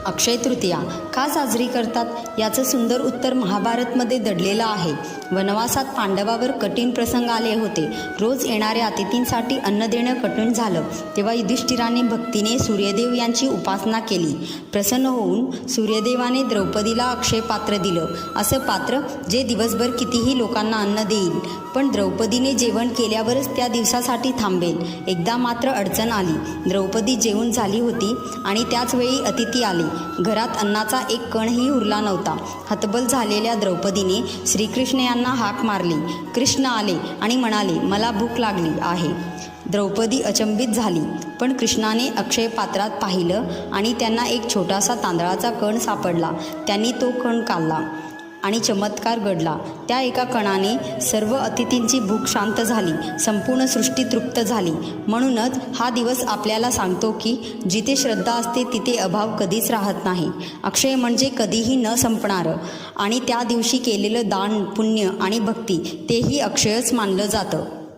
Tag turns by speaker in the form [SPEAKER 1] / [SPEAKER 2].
[SPEAKER 1] अक्षय तृतीया का साजरी करतात याचं सुंदर उत्तर महाभारतमध्ये दडलेलं आहे. वनवासात पांडवावर कठीण प्रसंग आले होते. रोज येणाऱ्या अतिथींसाठी अन्न देणं कठीण झालं. तेव्हा युधिष्ठिराने भक्तीने सूर्यदेव यांची उपासना केली. प्रसन्न होऊन सूर्यदेवाने द्रौपदीला अक्षय पात्र दिलं. असं पात्र जे दिवसभर कितीही लोकांना अन्न देईल, पण द्रौपदीने जेवण केल्यावरच त्या दिवसासाठी थांबेल. एकदा मात्र अडचण आली. द्रौपदी जेवून झाली होती आणि त्याच वेळी अतिथी आले. घरात अन्नाचा एक कणही उरला नव्हता. हतबल झालेल्या द्रौपदीने श्रीकृष्ण यांना हाक मारली. कृष्ण आले आणि म्हणाले, मला भूक लागली आहे. द्रौपदी अचंबित झाली, पण कृष्णाने अक्षय पात्रात पाहिलं आणि त्यांना एक छोटासा तांदळाचा कण सापडला. त्यांनी तो कण काढला आणि चमत्कार घडला. त्या एका कणाने सर्व अतिथींची भूक शांत झाली. संपूर्ण सृष्टी तृप्त झाली. म्हणूनच हा दिवस आपल्याला सांगतो की जिथे श्रद्धा असते तिथे अभाव कधीच राहत नाही. अक्षय म्हणजे कधीही न संपणारं, आणि त्या दिवशी केलेलं दान, पुण्य आणि भक्ती तेही अक्षयच मानलं जातं.